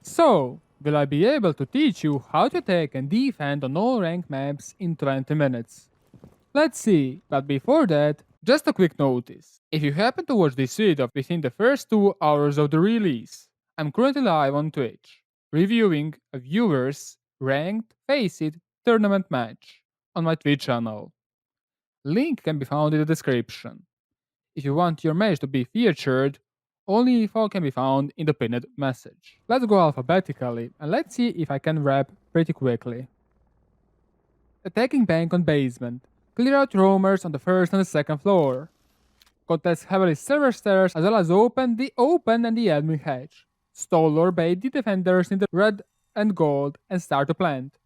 So, will I be able to teach you how to attack and defend on all rank maps in 20 minutes? Let's see, but before that, just a quick notice. If you happen to watch this video within the first 2 hours of the release, I'm currently live on Twitch, reviewing a viewer's ranked Face-It tournament match on my Twitch channel. Link can be found in the description. If you want your match to be featured, only info can be found in the pinned message. Let's go alphabetically and let's see if I can rap pretty quickly. Attacking bank on basement. Clear out roamers on the first and the second floor. Contest heavily server stairs as well as open the and the admin hatch. Stall or bait the defenders in the red and gold and start to plant.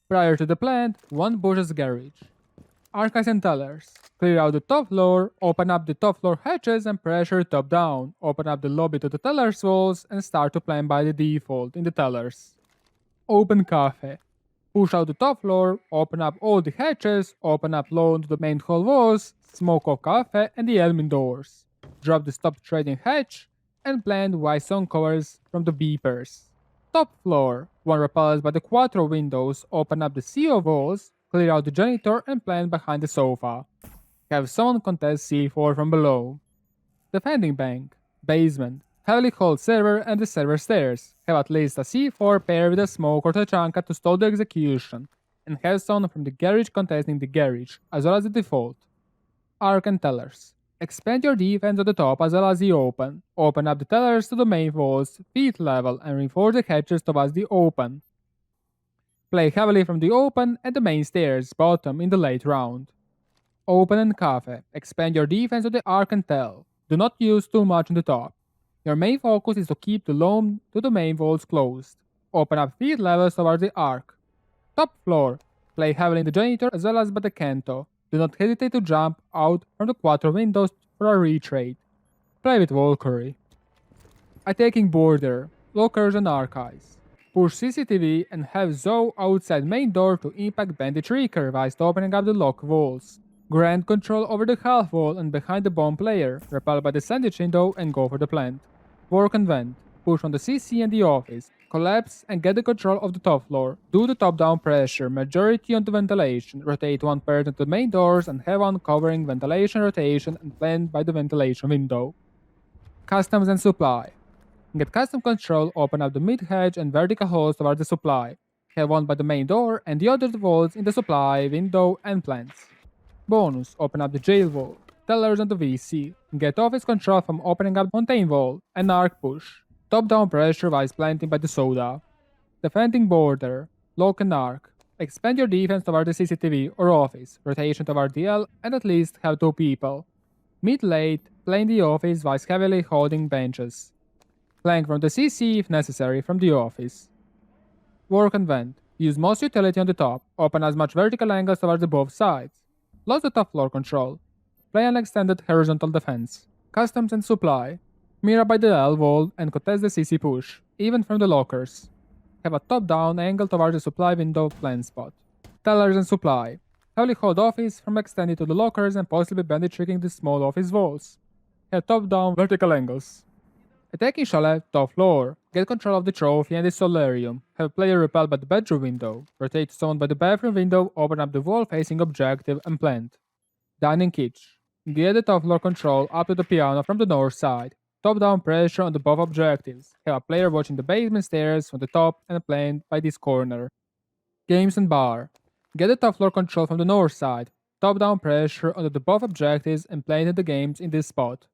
Prior to the plant, one pushes garage. Archives and tellers. Clear out the top floor, open up the top floor hatches and pressure top down. Open up the lobby to the tellers walls and start to plan by the default in the tellers. Open cafe. Push out the top floor, open up all the hatches, open up low to the main hall walls, smoke off cafe and the admin doors. Drop the stop trading hatch and plant white song covers from the beepers. Top floor. One repelled by the quattro windows, open up the CO walls, clear out the janitor and plant behind the sofa. Have someone contest C4 from below. Defending bank. Basement. Heavily hold server and the server stairs. Have at least a C4 pair with a smoke or tachanka to stall the execution. And have someone from the garage contesting the garage, as well as the default. Arc and tellers. Expand your defense on the top as well as the open. Open up the tellers to the main walls, feet level, and reinforce the hatches towards the open. Play heavily from the open and the main stairs, bottom in the late round. Open and cafe. Expand your defense on the arc and tell. Do not use too much on the top. Your main focus is to keep the loam to the main walls closed. Open up feet levels towards the arc. Top floor. Play heavily in the janitor as well as by the canto. Do not hesitate to jump out from the quattro windows for a retrade. Play with Valkyrie. Attacking border. Lockers and archives. Push CCTV and have Zoe outside main door to impact bandit trigger whilst opening up the lock walls. Grant control over the half wall and behind the bomb player, repel by the sandwich window and go for the plant. Work and vent. Push on the CC and the office. Collapse and get the control of the top floor. Do the top-down pressure, majority on the ventilation. Rotate one person to the main doors and have one covering ventilation rotation and plant by the ventilation window. Customs and supply. Get custom control, open up the mid-hedge and vertical holes towards the supply. Have one by the main door and the other walls in the supply, window and plants. Bonus, open up the jail wall. Tellers and the VC. Get office control from opening up Montaigne wall and arc push. Top-down pressure while planting by the soda. Defending border. Lock and arc. Expand your defense toward the CCTV or office. Rotation toward the L and at least have 2 people. Mid-late, play in the office while heavily holding benches. Flank from the CC if necessary from the office. Work and vent. Use most utility on the top. Open as much vertical angles towards the both sides. Lost the top floor control. Play an extended horizontal defense. Customs and supply. Mirror by the L wall and contest the CC push, even from the lockers. Have a top-down angle towards the supply window plant spot. Tellers and supply. Heavily hold office from extending to the lockers and possibly bandit tricking the small office walls. Have top-down vertical angles. Attacking Chalet, top floor. Get control of the trophy and the solarium. Have player repel by the bedroom window. Rotate someone by the bathroom window, open up the wall facing objective and plant. Dining kitchen. Get the top floor control up to the piano from the north side. Top-down pressure on the both objectives. Have a player watching the basement stairs from the top and plant by this corner. Games and bar. Get the top floor control from the north side. Top-down pressure on the both objectives and plant the games in this spot.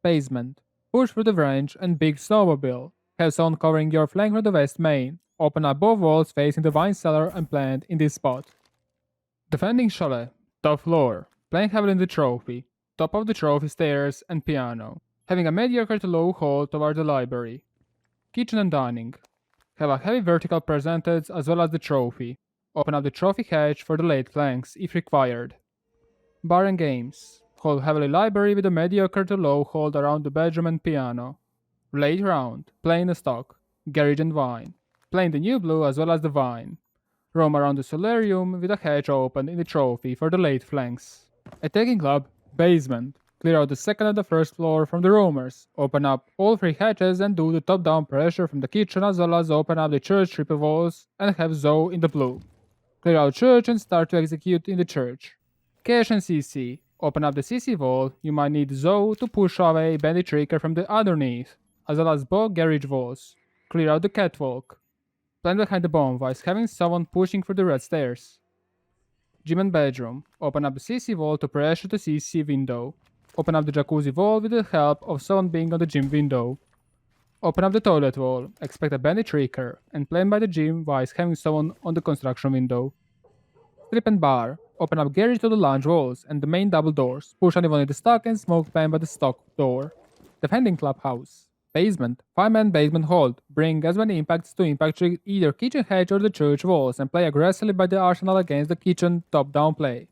Basement. Push through the range and big snowmobile. Have someone covering your flank from the west main. Open up both walls facing the wine cellar and plant in this spot. Defending Chalet. Top floor. Playing heavily in the trophy. Top of the trophy stairs and piano. Having a mediocre to low hall toward the library. Kitchen and dining. Have a heavy vertical percentage as well as the trophy. Open up the trophy hatch for the late flanks if required. Bar and games. Hold heavily library with a mediocre to low hold around the bedroom and piano. Late round. Play in the stock. Garage and wine. Play in the new blue as well as the wine. Roam around the solarium with a hatch open in the trophy for the late flanks. Attacking club. Basement. Clear out the second and the first floor from the roomers. Open up all 3 hatches and do the top-down pressure from the kitchen as well as open up the church triple walls and have Zoe in the blue. Clear out church and start to execute in the church. Cache and CC. Open up the CC wall. You might need Zoe to push away bandit trigger from the underneath, as well as both garage walls. Clear out the catwalk. Plant behind the bomb whilst having someone pushing through the red stairs. Gym and bedroom. Open up the CC wall to pressure the CC window. Open up the jacuzzi wall with the help of someone being on the gym window. Open up the toilet wall. Expect a bandit trigger and plan by the gym whilst having someone on the construction window. Strip and bar. Open up garage to the lounge walls and the main double doors. Push anyone in the stock and smoke plan by the stock door. Defending clubhouse. Basement. 5-man basement hold. Bring as many impacts to impact either kitchen hedge or the church walls and play aggressively by the arsenal against the kitchen top-down play.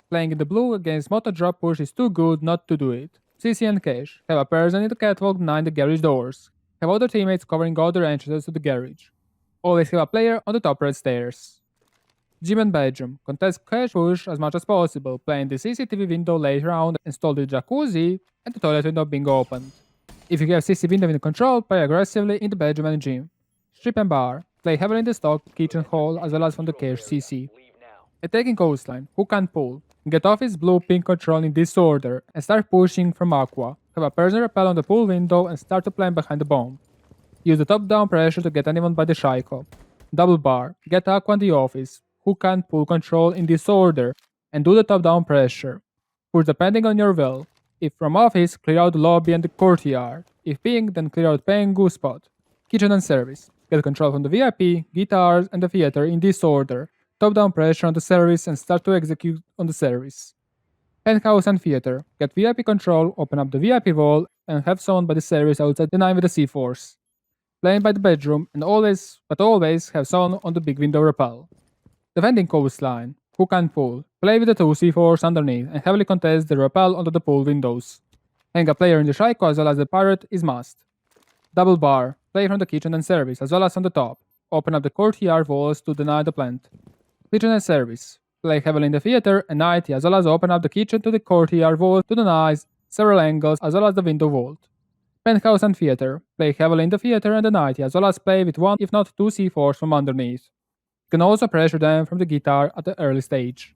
Playing in the blue against moto drop push is too good not to do it. CC and cache. Have a person in the catwalk behind the garage doors. Have other teammates covering other entrances to the garage. Always have a player on the top red stairs. Gym and bedroom. Contest cache push as much as possible. Play in the CCTV window later round. Install the jacuzzi and the toilet window being opened. If you have CC window in control, play aggressively in the bedroom and gym. Strip and bar. Play heavily in the stock, kitchen hall as well as from the cache CC. Attacking Coastline. Who can pull? Get off his blue pink control in this order and start pushing from Aqua. Have a person repel on the pool window and start to plan behind the bomb. Use the top-down pressure to get anyone by the Shaiko. Double bar. Get Aqua in the office. Who can pull control in this order and do the top-down pressure. Push depending on your will. If from office, clear out the lobby and the courtyard. If pink, then clear out Pengu spot. Kitchen and service. Get control from the VIP, guitars, and the theater in this order. Top-down pressure on the service and start to execute on the service. Penthouse and theater. Get VIP control, open up the VIP wall, and have someone by the service outside the 9 with the C-Force. Playing by the bedroom, and always have someone on the big window repel. Defending Coastline. Who can pull? Play with the 2 C4s underneath and heavily contest the rappel onto the pool windows. Hang a player in the Shaiko as well as the pirate is must. Double bar. Play from the kitchen and service as well as on the top. Open up the courtyard walls to deny the plant. Kitchen and service. Play heavily in the theater and IT as well as open up the kitchen to the courtyard wall to deny several angles as well as the window vault. Penthouse and theater. Play heavily in the theater and the IT as well as play with 1 if not 2 C4s from underneath. You can also pressure them from the guitar at the early stage.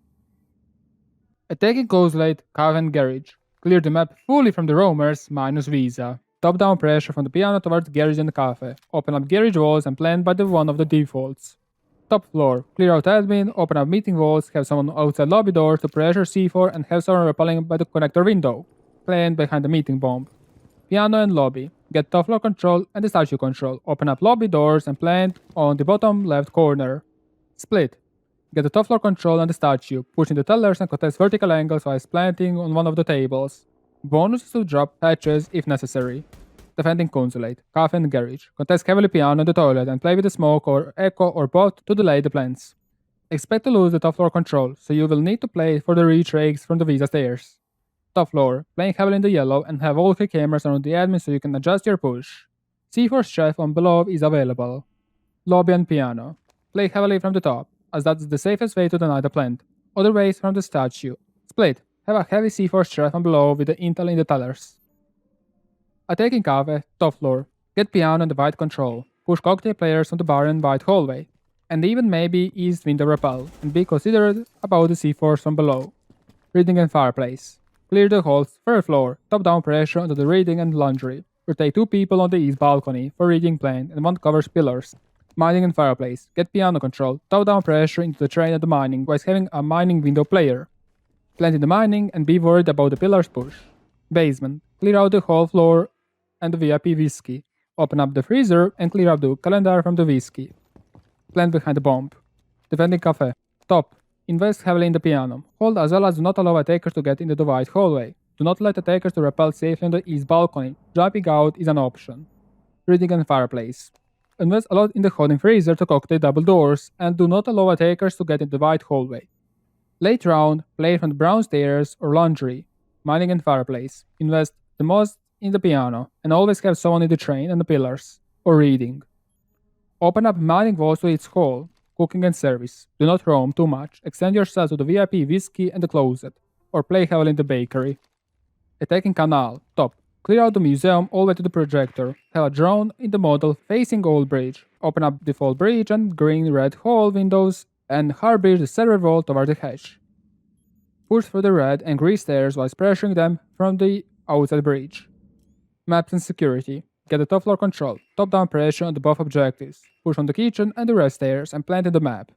Attacking Consulate, Cafe and Garage. Clear the map fully from the roamers, minus Visa. Top-down pressure from the piano towards Garage and Cafe. Open up garage walls and plan by the one of the defaults. Top floor. Clear out admin, open up meeting walls, have someone outside lobby door to pressure C4 and have someone repelling by the connector window. Plan behind the meeting bomb. Piano and lobby. Get top floor control and the statue control. Open up lobby doors and plant on the bottom left corner. Split. Get the top floor control and the statue, pushing the tellers and contest vertical angles while planting on one of the tables. Bonuses to drop hatches if necessary. Defending Consulate, Cafe and Garage. Contest heavily piano in the toilet and play with the smoke or echo or bot to delay the plants. Expect to lose the top floor control, so you will need to play for the reach rakes from the Visa stairs. Top floor, playing heavily in the yellow and have all 3 cameras around the admin so you can adjust your push. C4 chef on below is available. Lobby and piano. Play heavily from the top, as that's the safest way to deny the plant. Other ways from the statue. Split. Have a heavy C4 strap from below with the intel in the tellers. Attacking Cafe, top floor. Get piano and the white control. Push cocktail players on the bar and white hallway. And even maybe east window repel, and be considerate about the C4s from below. Reading and fireplace. Clear the halls, third floor, top-down pressure onto the reading and laundry. Rotate 2 people on the east balcony for reading plant and 1 covers pillars. Mining and fireplace. Get piano control. Top-down pressure into the train at the mining whilst having a mining window player. Plant in the mining and be worried about the pillars push. Basement. Clear out the whole floor and the VIP whiskey. Open up the freezer and clear up the calendar from the whiskey. Plant behind the bomb. Defending Cafe. Top. Invest heavily in the piano. Hold as well as do not allow attackers to get into the white hallway. Do not let attackers to rappel safely on the east balcony. Jumping out is an option. Reading and fireplace. Invest a lot in the holding freezer to cocktail double doors, and do not allow attackers to get into the white hallway. Late round, play from the brown stairs or laundry. Mining and fireplace. Invest the most in the piano, and always have someone in the train and the pillars, or reading. Open up mining walls to its hall. Cooking and service. Do not roam too much. Extend yourself to the VIP whiskey and the closet, or play heavily in the bakery. Attacking Kanal. Top. Clear out the museum all the way to the projector. Have a drone in the model facing old bridge. Open up default bridge and green-red hall windows and hard bridge the server vault toward the hatch. Push through the red and green stairs while pressuring them from the outside bridge. Maps and security. Get the top floor control. Top-down pressure on the buff objectives. Push on the kitchen and the rest stairs and plant in the map.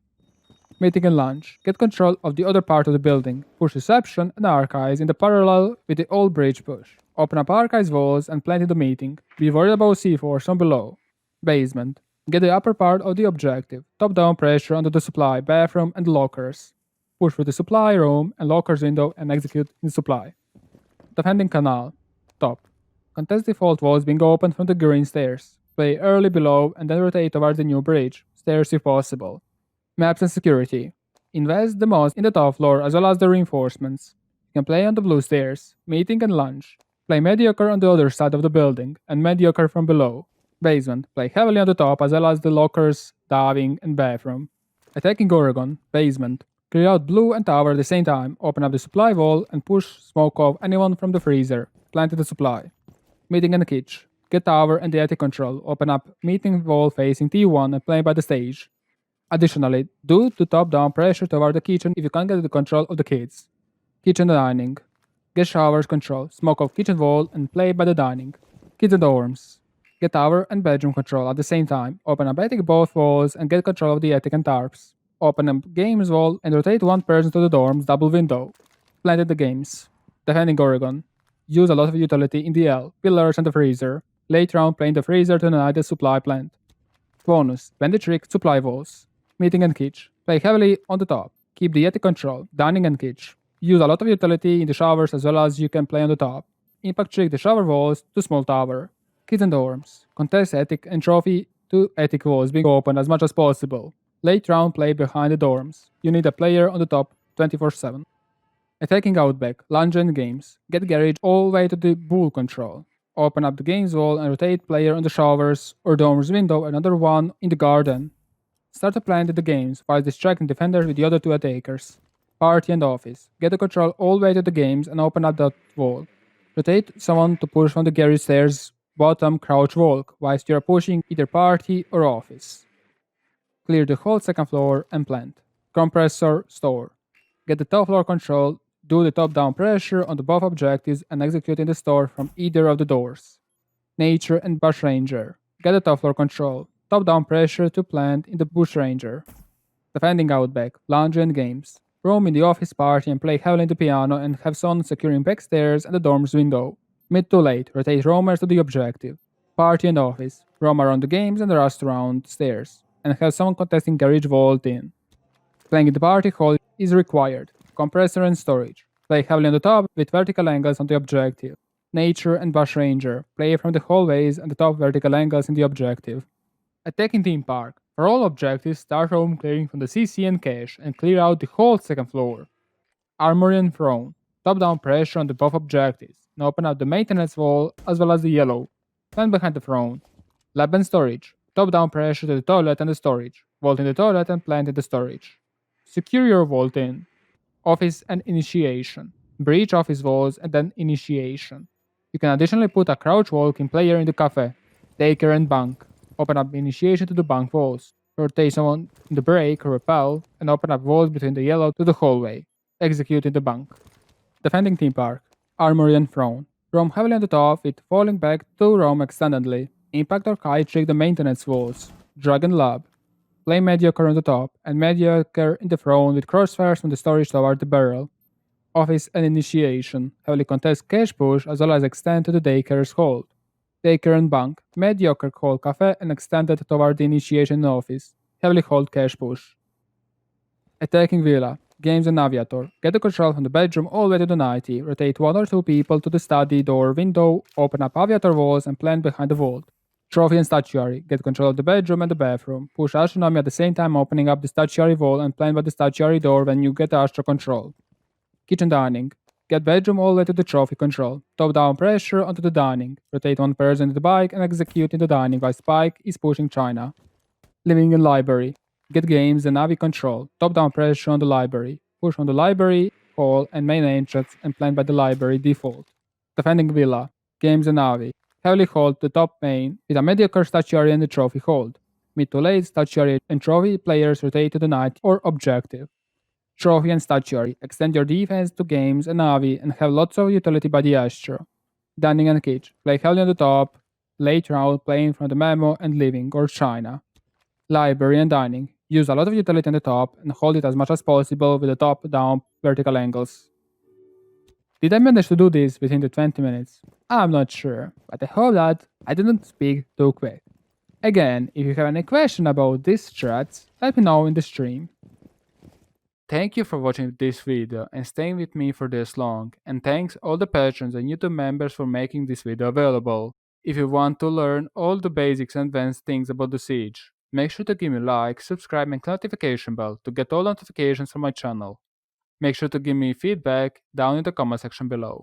Meeting and lunch. Get control of the other part of the building. Push reception and archives in the parallel with the old bridge push. Open up archives walls and plant in the meeting. Be worried about C4 from below. Basement. Get the upper part of the objective. Top-down pressure under the supply, bathroom, and the lockers. Push through the supply room and lockers window and execute in supply. Defending Kanal. Top. Contest default walls being opened from the green stairs. Play early below and then rotate towards the new bridge. Stairs if possible. Maps and security. Invest the most in the top floor as well as the reinforcements. You can play on the blue stairs, meeting and lunch. Play mediocre on the other side of the building and mediocre from below. Basement. Play heavily on the top as well as the lockers, diving, and bathroom. Attacking Oregon. Basement. Clear out blue and tower at the same time. Open up the supply wall and push smoke off anyone from the freezer. Plant in the supply. Meeting in the kitchen. Get tower and the attic control. Open up meeting wall facing T1 and play by the stage. Additionally, do the top-down pressure toward the kitchen if you can't get the control of the kids. Kitchen and dining. Get showers control, smoke off kitchen wall and play by the dining. Kids and dorms. Get tower and bedroom control at the same time. Open up attic both walls and get control of the attic and tarps. Open up games wall and rotate one person to the dorms double window. Planted the games. Defending Oregon. Use a lot of utility in the L, pillars and the freezer. Later on play in the freezer to deny the supply plant. Bonus. Bend the trick supply walls. Meeting and kitchen. Play heavily on the top. Keep the attic control. Dining and kitchen. Use a lot of utility in the showers as well as you can play on the top. Impact trick the shower walls to small tower. Kids and dorms. Contest attic and trophy to attic walls being open as much as possible. Late round play behind the dorms. You need a player on the top 24/7. Attacking Outback. Lunge and games. Get garage all the way to the bull control. Open up the games wall and rotate player on the showers or dorms window and another one in the garden. Start a plant in the games while distracting defenders with the other two attackers. Party and office. Get the control all the way to the games and open up that wall. Rotate someone to push from the garage stairs bottom crouch walk whilst you are pushing either party or office. Clear the whole second floor and plant. Compressor store. Get the top floor control, do the top down pressure on the buff objectives and execute in the store from either of the doors. Nature and bush ranger. Get the top floor control. Top down pressure to plant in the bush ranger. Defending Outback, laundry and games. Roam in the office party and play heavily in the piano and have someone securing backstairs and the dorm's window. Mid to late, rotate roamers to the objective. Party and office. Roam around the games and the rust around stairs. And have someone contesting garage vault in. Playing in the party hall is required. Compressor and storage. Play heavily on the top with vertical angles on the objective. Nature and bush ranger. Play from the hallways and the top vertical angles in the objective. Attacking theme park. For all objectives, start roam clearing from the CC and cache and clear out the whole second floor. Armory and throne. Top down pressure on the buff objectives and open up the maintenance wall as well as the yellow. Plant behind the throne. Lab and storage. Top down pressure to the toilet and the storage. Vault in the toilet and plant in the storage. Secure your vault in. Office and initiation. Breach office walls and then initiation. You can additionally put a crouch walking player in the cafe, taker and bank. Open up initiation to the bank walls. Rotate someone in the break or repel and open up walls between the yellow to the hallway. Execute in the bank. Defending theme park. Armory and throne. Roam heavily on the top with falling back to roam extendedly. Impact or kite trick the maintenance walls. Dragon lab. Play mediocre on the top and mediocre in the throne with crossfires from the storage toward the barrel. Office and initiation. Heavily contest cache push as well as extend to the daycare's hold. Taker and bank. Mediocre hold cafe and extended toward the initiation office. Heavily hold cache push. Attacking villa. Games and aviator. Get the control from the bedroom all the way to the 90. Rotate one or two people to the study door window. Open up aviator walls and plant behind the vault. Trophy and statuary. Get control of the bedroom and the bathroom. Push astronomy at the same time opening up the statuary wall and plant by the statuary door when you get astro control. Kitchen dining. Get bedroom all the way to the trophy control. Top down pressure onto the dining. Rotate one person to the bike and execute in the dining while Spike is pushing China. Living and library. Get games and navi control. Top down pressure on the library. Push on the library, hall and main entrance and plant by the library default. Defending Villa, Games and Navi. Heavily hold the top main with a mediocre statuary and the trophy hold. Mid to late, statuary and trophy players rotate to the knight or objective. Trophy and statuary extend your defense to games and Navi and have lots of utility by the astro. Dining and Kitch, play heavily on the top, late round playing from the Memo and Living or China. Library and Dining, use a lot of utility on the top and hold it as much as possible with the top down vertical angles. Did I manage to do this within the 20 minutes? I'm not sure, but I hope that I didn't speak too quick. Again, if you have any question about these strats, let me know in the stream. Thank you for watching this video and staying with me for this long, and thanks all the patrons and YouTube members for making this video available. If you want to learn all the basics and advanced things about the siege, make sure to give me a like, subscribe and click notification bell to get all notifications from my channel. Make sure to give me feedback down in the comment section below.